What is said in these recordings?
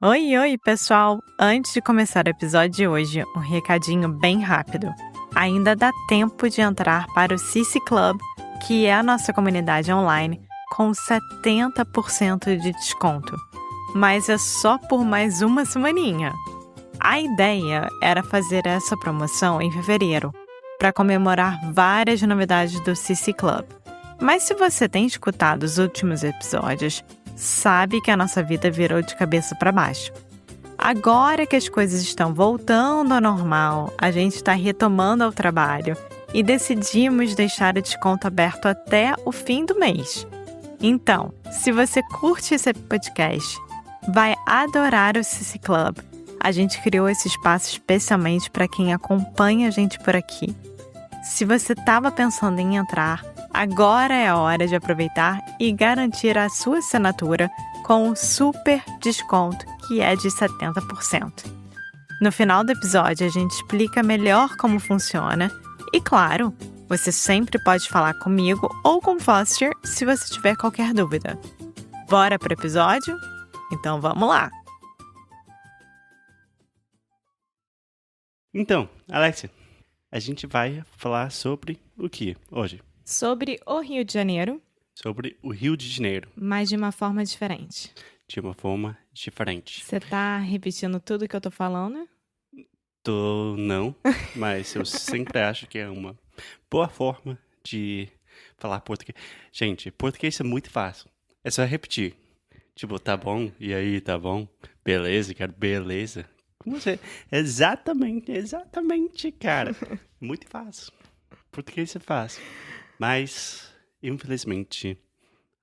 Oi, oi, pessoal! Antes de começar o episódio de hoje, um recadinho bem rápido. Ainda dá tempo de entrar para o CC Club, que é a nossa comunidade online, com 70% de desconto. Mas é só por mais uma semaninha. A ideia era fazer essa promoção em fevereiro, para comemorar várias novidades do CC Club. Mas se você tem escutado os últimos episódios, sabe que a nossa vida virou de cabeça para baixo. Agora que as coisas estão voltando ao normal, a gente está retomando ao trabalho e decidimos deixar o desconto aberto até o fim do mês. Então, se você curte esse podcast, vai adorar o CC Club. A gente criou esse espaço especialmente para quem acompanha a gente por aqui. Se você estava pensando em entrar, agora é a hora de aproveitar e garantir a sua assinatura com um super desconto que é de 70%. No final do episódio, a gente explica melhor como funciona e, claro, você sempre pode falar comigo ou com o Foster se você tiver qualquer dúvida. Bora pro episódio? Então vamos lá! Então, Alexia, a gente vai falar sobre o que hoje? Sobre o Rio de Janeiro, Sobre o Rio de Janeiro, mas de uma forma diferente. de uma forma diferente. Você tá repetindo tudo que eu tô falando? Não, mas eu sempre acho que é uma boa forma de falar português. Gente, português é muito fácil. É só repetir. Tipo, tá bom? E aí, tá bom? Beleza, cara, beleza. Como você... Exatamente, cara. Muito fácil. Português é fácil. Mas, infelizmente,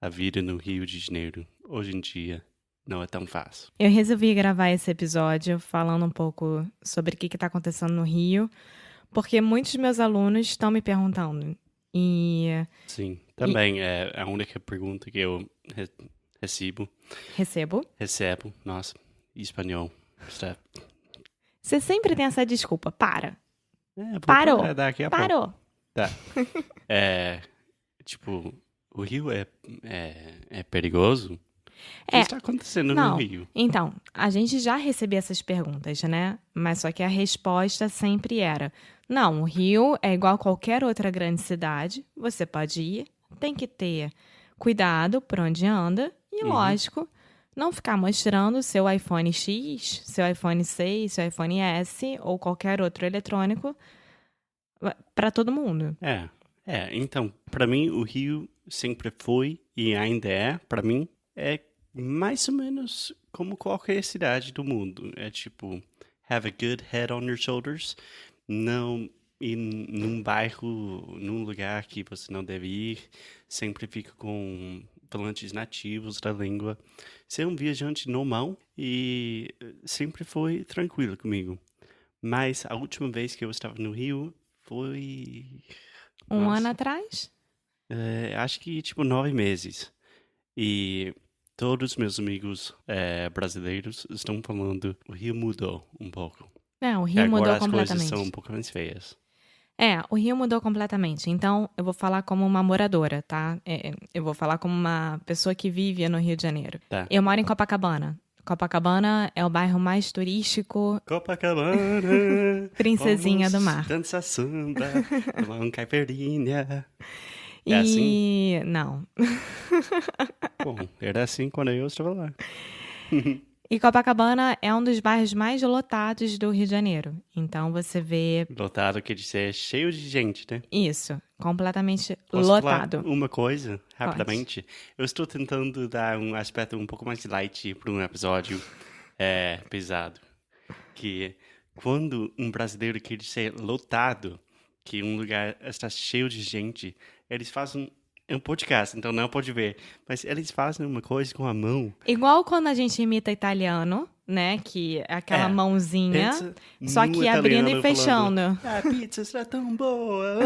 a vida no Rio de Janeiro, hoje em dia, não é tão fácil. Eu resolvi gravar esse episódio falando um pouco sobre o que está acontecendo no Rio, porque muitos dos meus alunos estão me perguntando. Sim, também é a única pergunta que eu recebo, nossa, espanhol. Está... Você sempre tem essa desculpa. Para. vou Parou. parar daqui a pouco. Parou. Tá. Tipo, o Rio é perigoso? O que está acontecendo no Rio? Então, a gente já recebeu essas perguntas, né? Mas só que a resposta sempre era: não, o Rio é igual a qualquer outra grande cidade, você pode ir, tem que ter cuidado por onde anda e, lógico, não ficar mostrando seu iPhone X, seu iPhone 6, seu iPhone S ou qualquer outro eletrônico para todo mundo. Então, para mim, o Rio sempre foi e ainda é, para mim, é mais ou menos como qualquer cidade do mundo. É tipo, have a good head on your shoulders, não ir num bairro, num lugar que você não deve ir, sempre fica com falantes nativos da língua, ser um viajante normal e sempre foi tranquilo comigo. Mas a última vez que eu estava no Rio foi... Um ano atrás? Acho que, 9 meses. E todos os meus amigos brasileiros estão falando o Rio mudou um pouco. O Rio mudou completamente. Agora as coisas são um pouco mais feias. O Rio mudou completamente. Então, eu vou falar como uma moradora, tá? Eu vou falar como uma pessoa que vive no Rio de Janeiro. Tá. Eu moro em Copacabana. Copacabana é o bairro mais turístico. Copacabana. Princesinha do mar. Dança samba, tomar um caipirinha. É assim? Não. Bom, era assim quando eu estava lá. E Copacabana é um dos bairros mais lotados do Rio de Janeiro. Então você vê... Lotado quer dizer cheio de gente, né? Isso, completamente Posso lotado. falar uma coisa, rapidamente? Eu estou tentando dar um aspecto um pouco mais light para um episódio pesado. Que quando um brasileiro quer dizer lotado, que um lugar está cheio de gente, eles fazem... É um podcast, então não pode ver. Mas eles fazem uma coisa com a mão. Igual quando a gente imita italiano, né? Que é aquela mãozinha, só que abrindo e fechando. A pizza está tão boa,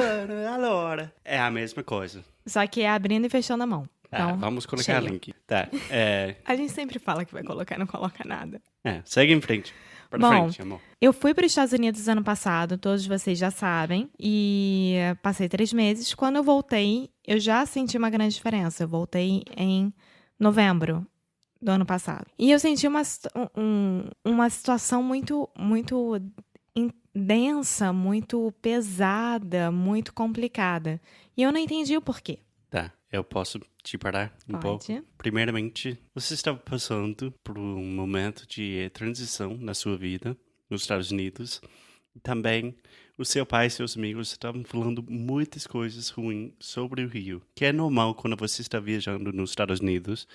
allora. É a mesma coisa. Só que é abrindo e fechando a mão. Então, vamos colocar link. Tá. A gente sempre fala que vai colocar e não coloca nada. Segue em frente. Frente, amor. Eu fui para os Estados Unidos ano passado, todos vocês já sabem, e passei 3 meses. Quando eu voltei, eu já senti uma grande diferença. Eu voltei em novembro do ano passado. E eu senti uma situação muito, muito densa, muito pesada, muito complicada. E eu não entendi o porquê. Tá, eu posso te parar um pouco? Pode. Primeiramente, você estava passando por um momento de transição na sua vida nos Estados Unidos. Também, o seu pai e seus amigos estavam falando muitas coisas ruins sobre o Rio, que é normal quando você está viajando nos Estados Unidos.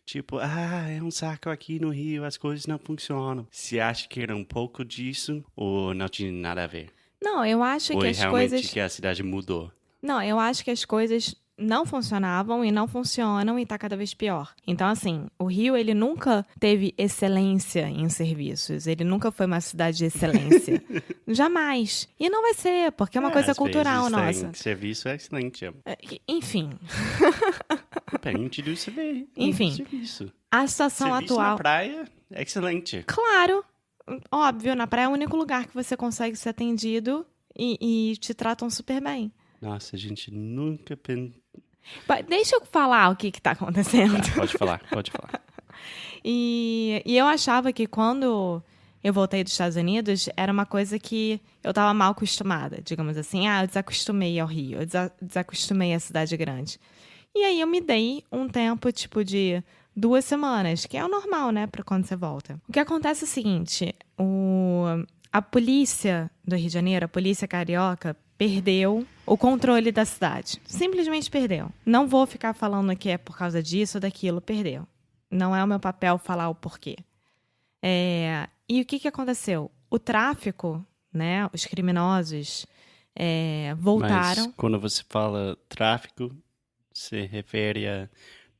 Tipo, é um saco aqui no Rio, as coisas não funcionam. Você acha que era um pouco disso ou não tinha nada a ver? Não, eu acho Ou que é as realmente coisas. que a cidade mudou? Não, eu acho que as coisas não funcionavam e não funcionam e tá cada vez pior. Então, assim, o Rio, ele nunca teve excelência em serviços. Ele nunca foi uma cidade de excelência. Jamais. E não vai ser, porque é uma coisa Às cultural vezes nossa. tem serviço excelente. Enfim. Depende do Enfim. serviço. A situação Serviço atual. na praia, excelente. Claro, óbvio, na praia é o único lugar que você consegue ser atendido e te tratam super bem. Nossa, a gente nunca pensou. Deixa eu falar o que tá acontecendo. Pode falar. E eu achava que quando eu voltei dos Estados Unidos, era uma coisa que eu estava mal acostumada, digamos assim. Eu desacostumei ao Rio, eu desacostumei à cidade grande. E aí eu me dei um tempo, tipo, de 2 semanas, que é o normal, né, para quando você volta. O que acontece é o seguinte, a polícia do Rio de Janeiro, a polícia carioca, perdeu o controle da cidade. Simplesmente perdeu. Não vou ficar falando que é por causa disso ou daquilo, perdeu. Não é o meu papel falar o porquê. E o que aconteceu? O tráfico, né, os criminosos voltaram. Mas quando você fala tráfico, se refere a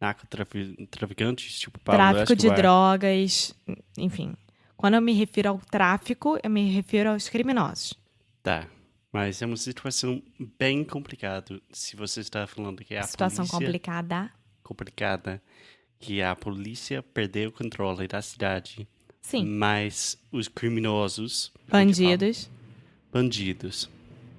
narcotraficantes, tipo Pablo Tráfico de Escobar? drogas, enfim. Quando eu me refiro ao tráfico, eu me refiro aos criminosos. Tá, mas é uma situação bem complicada. Se você está falando que a Situação polícia... complicada. Que a polícia perdeu o controle da cidade. Sim. Mas os criminosos... Bandidos,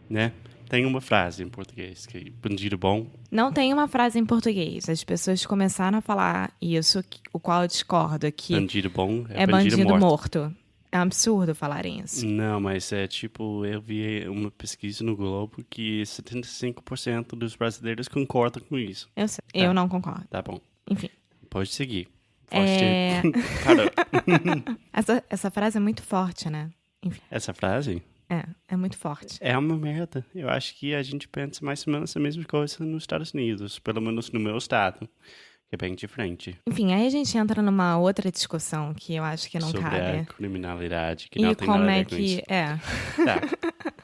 né? Tem uma frase em português, que é bandido bom. Não tem uma frase em português. As pessoas começaram a falar isso, o qual eu discordo, que Bandido bom é bandido morto. É um absurdo falarem isso. Não, mas é tipo, eu vi uma pesquisa no Globo que 75% dos brasileiros concordam com isso. Eu sei. Eu não concordo. Tá bom. Enfim. Pode seguir. Cara, essa frase é muito forte, né? Enfim. Essa frase? É muito forte. É uma merda. Eu acho que a gente pensa mais ou menos a mesma coisa nos Estados Unidos, pelo menos no meu estado, que é bem diferente. Enfim, aí a gente entra numa outra discussão que eu acho que não sobre cabe. A criminalidade, que E não tem como nada a é ver com que isso. Tá.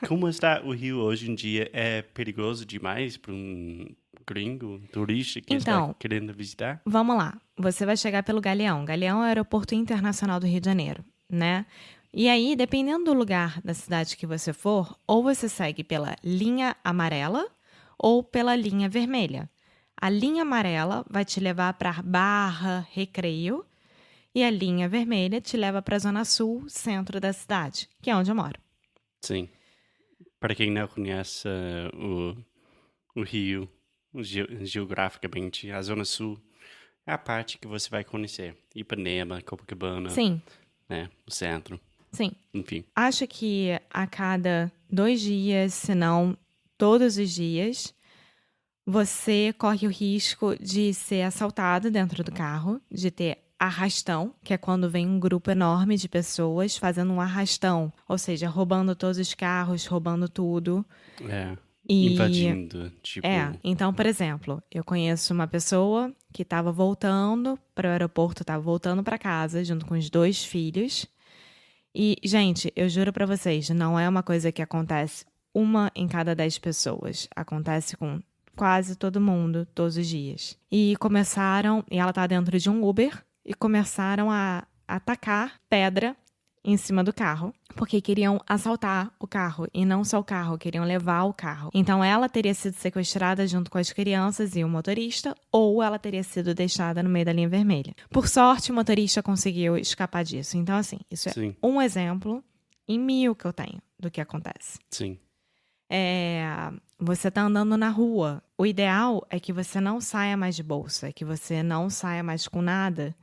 Como está o Rio hoje em dia? É perigoso demais para um gringo, turista que está querendo visitar? Vamos lá. Você vai chegar pelo Galeão. Galeão é o aeroporto internacional do Rio de Janeiro, né? E aí, dependendo do lugar da cidade que você for, ou você segue pela linha amarela ou pela linha vermelha. A linha amarela vai te levar para Barra, Recreio, e a linha vermelha te leva para a Zona Sul, centro da cidade, que é onde eu moro. Sim. Para quem não conhece o Rio, geograficamente, a Zona Sul é a parte que você vai conhecer. Ipanema, Copacabana, Sim. Né, o centro. Sim. Enfim. Acho que a cada 2 dias, se não todos os dias, você corre o risco de ser assaltado dentro do carro, de ter arrastão, que é quando vem um grupo enorme de pessoas fazendo um arrastão, ou seja, roubando todos os carros, roubando tudo. Invadindo, tipo... Então, por exemplo, eu conheço uma pessoa que estava voltando para o aeroporto, estava voltando para casa, junto com os 2 filhos. E, gente, eu juro pra vocês, não é uma coisa que acontece 1 em cada 10 pessoas. Acontece com quase todo mundo, todos os dias. E ela tá dentro de um Uber, e começaram a atacar pedra em cima do carro, porque queriam assaltar o carro, e não só o carro, queriam levar o carro. Então, ela teria sido sequestrada junto com as crianças e o motorista, ou ela teria sido deixada no meio da linha vermelha. Por sorte, o motorista conseguiu escapar disso. Então, assim, isso é um exemplo em 1000 que eu tenho do que acontece. Sim. Você tá andando na rua. O ideal é que você não saia mais de bolsa, que você não saia mais com nada,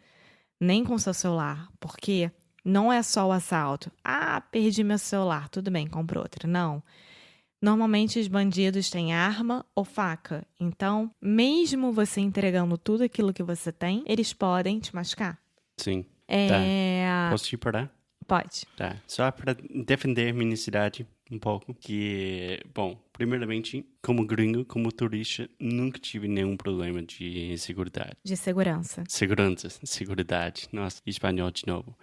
nem com seu celular, porque não é só o assalto. Ah, perdi meu celular, tudo bem, compro outro. Não. Normalmente os bandidos têm arma ou faca. Então, mesmo você entregando tudo aquilo que você tem, eles podem te machucar. Sim. Tá. Posso te parar? Pode. Tá. Só para defender minha cidade um pouco, que, bom, primeiramente, como gringo, como turista, nunca tive nenhum problema de seguridade. De segurança. Seguridade. Nossa, espanhol de novo.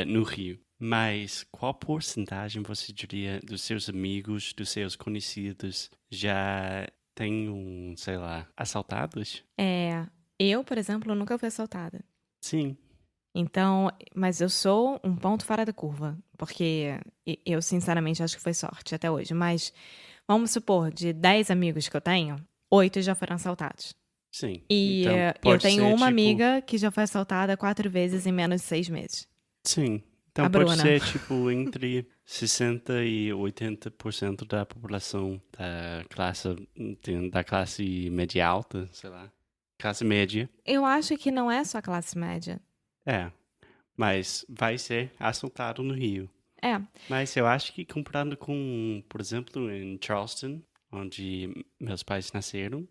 No Rio. Mas qual porcentagem você diria dos seus amigos, dos seus conhecidos, já tenham, sei lá, assaltados? Eu, por exemplo, nunca fui assaltada. Sim. Então, mas eu sou um ponto fora da curva, porque eu sinceramente acho que foi sorte até hoje. Mas vamos supor, de 10 amigos que eu tenho, 8 já foram assaltados. Sim. E então, eu pode tenho ser, uma tipo, amiga que já foi assaltada 4 vezes em menos de 6 meses. Sim. Então A pode Bruna. ser tipo entre 60% e 80% da população da classe média alta, sei lá. Classe média. Eu acho que não é só classe média. Mas vai ser assaltado no Rio. Mas eu acho que comparando com, por exemplo, em Charleston, onde meus pais nasceram,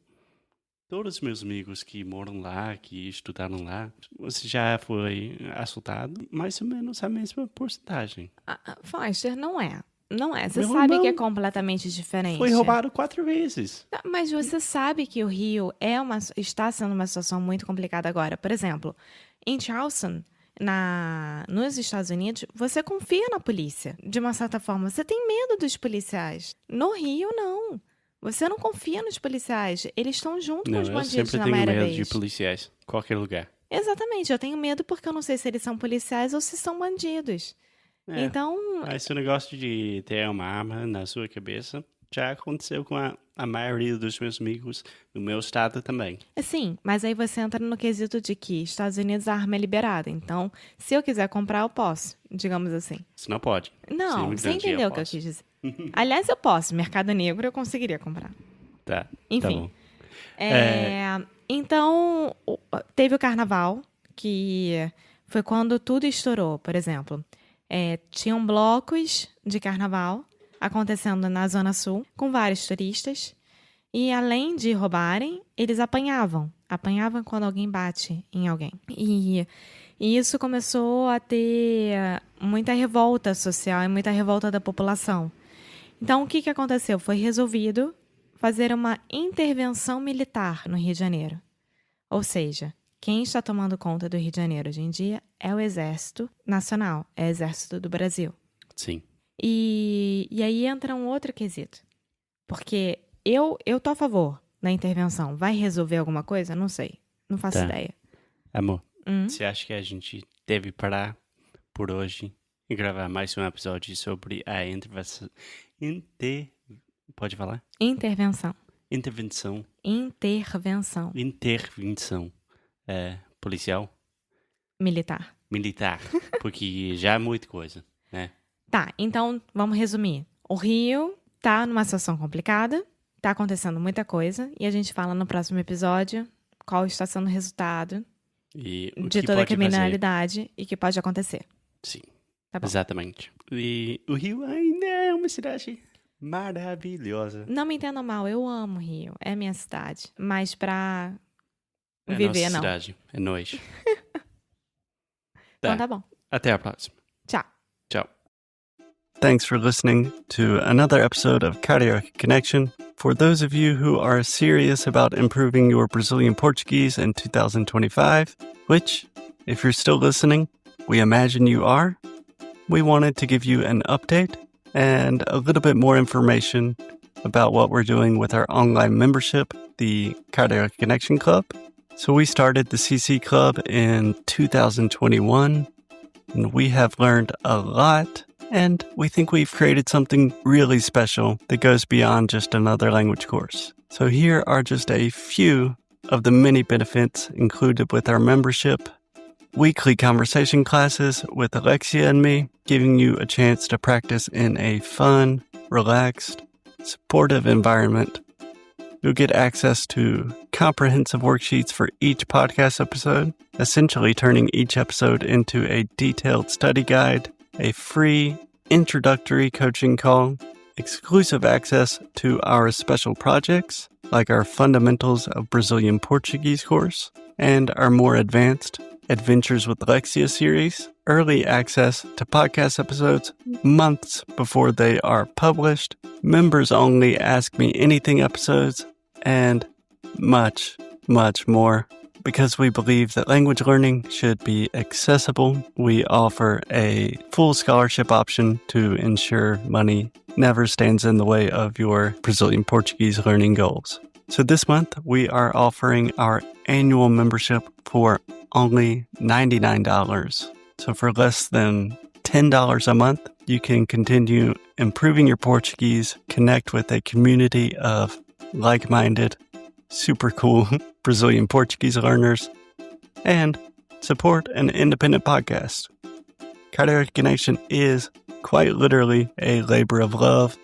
todos os meus amigos que moram lá, que estudaram lá, você já foi assaltado, mais ou menos a mesma porcentagem. Foster, não é. Não é. Você Meu sabe irmão que é completamente diferente. Foi roubado 4 vezes. Mas você sabe que o Rio está sendo uma situação muito complicada agora. Por exemplo, em Charleston, nos Estados Unidos, você confia na polícia. De uma certa forma, você tem medo dos policiais. No Rio, não. Você não confia nos policiais. Eles estão junto com os bandidos eu sempre na tenho maioria medo de vez. policiais, qualquer lugar. Exatamente. Eu tenho medo porque eu não sei se eles são policiais ou se são bandidos. Então, Esse negócio de ter uma arma na sua cabeça já aconteceu com a maioria dos meus amigos no meu estado também. sim, mas aí você entra no quesito de que Estados Unidos a arma é liberada. Então, se eu quiser comprar, eu posso, digamos assim. Você não pode. Não, você entendeu o que eu quis dizer. Aliás, eu posso. Mercado Negro eu conseguiria comprar. Tá. Enfim. Tá bom. Então, teve o carnaval, que foi quando tudo estourou, por exemplo. Tinham blocos de carnaval acontecendo na Zona Sul, com vários turistas. E além de roubarem, eles apanhavam. Apanhavam quando alguém bate em alguém. E isso começou a ter muita revolta social e muita revolta da população. Então, o que aconteceu? Foi resolvido fazer uma intervenção militar no Rio de Janeiro. Ou seja, quem está tomando conta do Rio de Janeiro hoje em dia é o Exército Nacional, é o Exército do Brasil. Sim. E aí entra um outro quesito. Porque eu tô a favor da intervenção. Vai resolver alguma coisa? Não sei. Não faço ideia. Amor, você acha que a gente deve parar por hoje e gravar mais um episódio sobre a intervenção? Pode falar? Intervenção. Intervenção. Policial? Militar. Porque já é muita coisa, né? Tá, então vamos resumir. O Rio tá numa situação complicada, tá acontecendo muita coisa, e a gente fala no próximo episódio qual está sendo o resultado de toda a criminalidade e que pode acontecer. Sim, tá bom. Exatamente. E o Rio ainda é uma cidade maravilhosa. Não me entendam mal, eu amo o Rio, é minha cidade, mas pra viver, não. É nossa cidade, é nós. Então tá bom. Até a próxima. Tchau. Ciao. Thanks for listening to another episode of Carioca Connection. For those of you who are serious about improving your Brazilian Portuguese in 2025, which, if you're still listening, we imagine you are, we wanted to give you an update and a little bit more information about what we're doing with our online membership, the Carioca Connection Club. So we started the CC Club in 2021, and we have learned a lot, and we think we've created something really special that goes beyond just another language course. So here are just a few of the many benefits included with our membership. Weekly conversation classes with Alexia and me, giving you a chance to practice in a fun, relaxed, supportive environment. You'll get access to comprehensive worksheets for each podcast episode, essentially turning each episode into a detailed study guide, a free introductory coaching call, exclusive access to our special projects, like our Fundamentals of Brazilian Portuguese course, and our more advanced Adventures with Lexia series, early access to podcast episodes months before they are published, members only Ask Me Anything episodes, and much, much more. Because we believe that language learning should be accessible, we offer a full scholarship option to ensure money never stands in the way of your Brazilian Portuguese learning goals. So this month, we are offering our annual membership for only $99. So for less than $10 a month, you can continue improving your Portuguese, connect with a community of like-minded, super cool Brazilian Portuguese learners, and support an independent podcast. Carioca Connection is quite literally a labor of love,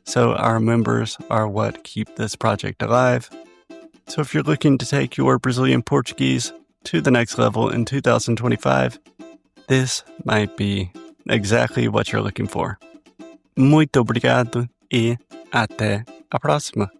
so our members are what keep this project alive. So if you're looking to take your Brazilian Portuguese to the next level in 2025, this might be exactly what you're looking for. Muito obrigado e até a próxima.